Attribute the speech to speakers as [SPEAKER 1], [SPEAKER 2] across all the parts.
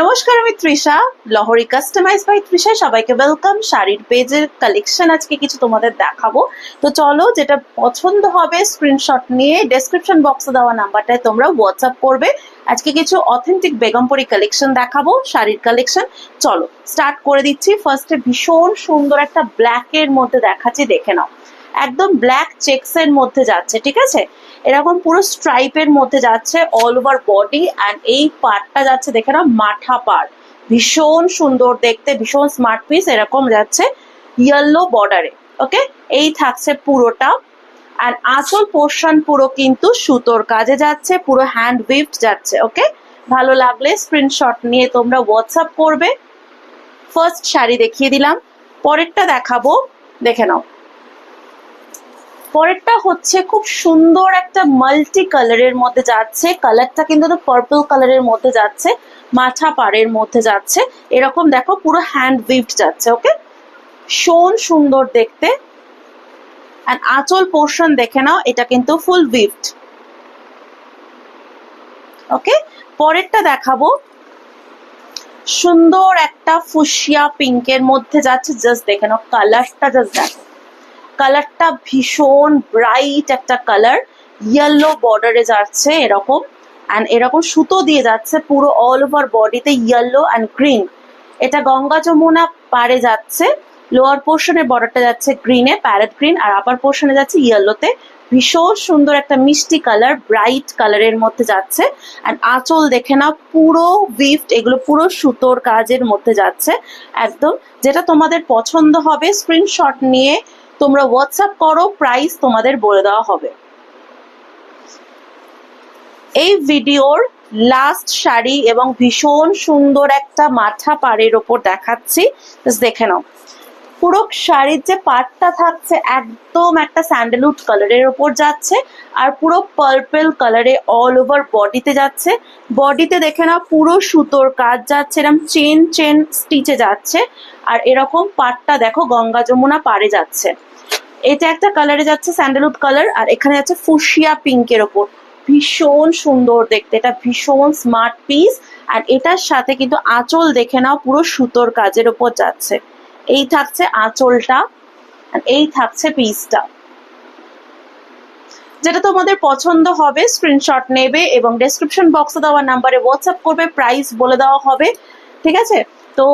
[SPEAKER 1] নমস্কার, আমি Trisha, লহরি customise by Trisha. সবাইকে ওয়েলকাম। শাড়ির পেজের কালেকশন আজকে কিছু তোমাদের দেখাবো। তো চলো, যেটা পছন্দ হবে স্ক্রিনশট নিয়ে ডেসক্রিপশন বক্সে দেওয়া নাম্বারটায় তোমরা হোয়াটসঅ্যাপ করবে। আজকে কিছু অথেন্টিক বেগমপুরি কালেকশন দেখাবো, শাড়ির কালেকশন। চলো স্টার্ট করে দিচ্ছি। ফার্স্টে ভীষণ সুন্দর একটা ব্ল্যাকের মধ্যে দেখাচ্ছি, দেখে নাও। একদম ব্ল্যাক চেকস এর মধ্যে যাচ্ছে, ঠিক আছে? এরকম পুরো স্ট্রাইপের মধ্যে যাচ্ছে অল ওভার বডি, অ্যান্ড এই পার্টটা যাচ্ছে দেখে নাও মাঠা পার্ট। ভীষণ সুন্দর দেখতে, ভীষণ স্মার্ট পিস। এরকম যাচ্ছে ইয়েলো বর্ডারে। ওকে, এই থাকছে পুরোটা। আর আঁচল পোর্শন পুরো কিন্তু সুতোর কাজে যাচ্ছে, পুরো হ্যান্ড উইভড যাচ্ছে। ওকে, ভালো লাগলে স্ক্রিনশট নিয়ে তোমরা হোয়াটসঅ্যাপ করবে। ফার্স্ট শাড়ি দেখিয়ে দিলাম, পরেরটা দেখাবো, দেখে নাও। পরেরটা হচ্ছে খুব সুন্দর একটা মাল্টি কালারের মধ্যে যাচ্ছে। কালারটা কিন্তু পার্পল কালারের মধ্যে যাচ্ছে, মাথা পাড়ের মধ্যে যাচ্ছে। এরকম দেখো পুরো হ্যান্ড উইভড যাচ্ছে। ওকে, ভীষণ সুন্দর দেখতে। আর আঁচল পোর্শন দেখে নাও, এটা কিন্তু ফুল উইভড। ওকে, পরেরটা দেখাবো, সুন্দর একটা ফুসিয়া পিঙ্কের মধ্যে যাচ্ছে। জাস্ট দেখে নাও কালারটা, জাস্ট দেখো কালারটা ভীষণ ব্রাইট একটা কালার। ইয়েলো বর্ডারে যাচ্ছে এরকম, অ্যান্ড এরকম সুতো দিয়ে যাচ্ছে পুরো অল ওভার বডিতে ইয়েলো অ্যান্ড গ্রিন। এটা গঙ্গা যমুনা পাড়ে যাচ্ছে। লোয়ার পোর্শনের বর্ডারটা যাচ্ছে গ্রিনে, প্যারেট গ্রিন, আর আপার পোর্শনে যাচ্ছে ইয়েলোতে। ভীষণ সুন্দর একটা মিষ্টি কালার, ব্রাইট কালারের মধ্যে যাচ্ছে। অ্যান্ড আঁচল দেখে নাও পুরো উইভড, এগুলো পুরো সুতোর কাজের মধ্যে যাচ্ছে একদম। যেটা তোমাদের পছন্দ হবে স্ক্রিনশট নিয়ে তোমরা হোয়াটসঅ্যাপ করো, প্রাইস তোমাদের বলে দেওয়া হবে। এই ভিডিওর লাস্ট শাড়ি এবং ভীষণ সুন্দর একটা মাথা পাড়ের ওপর দেখাচ্ছি, দেখে নাও। পুরো শাড়ির যে পার্টটা থাকছে একদম একটা স্যান্ডেলউড কালারের ওপর যাচ্ছে, আর পুরো পার্পল কালারে অল ওভার বডিতে যাচ্ছে। বডিতে দেখে নাও পুরো সুতোর কাজ যাচ্ছে, এরকম চেন চেন স্টিচে যাচ্ছে। আর এরকম পার্টটা দেখো গঙ্গা যমুনা পাড়ে যাচ্ছে। এটা একটা কালারে যাচ্ছে স্যান্ডেলউড কালার, আর এখানে যাচ্ছে ফুসিয়া পিঙ্কের ওপর। ভীষণ সুন্দর দেখতে, এটা ভীষণ স্মার্ট পিস। আর এটার সাথে কিন্তু আঁচল দেখে নাও পুরো সুতোর কাজের ওপর যাচ্ছে। এই থাকছে আঁচলটা, আর এই থাকছে পিসটা। যেটা তোমাদের পছন্দ হবে স্ক্রিনশট নেবে এবং ডেসক্রিপশন বক্সে দেওয়া নাম্বারে হোয়াটসঅ্যাপ করবে, প্রাইস বলে দেওয়া হবে, ঠিক আছে? তো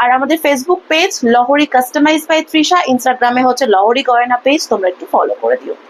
[SPEAKER 1] আর আমাদের Facebook page Lahori customise by Trisha, ইনস্টাগ্রামে হচ্ছে লহরি গয়না পেজ, তোমরা একটু ফলো করে দিও।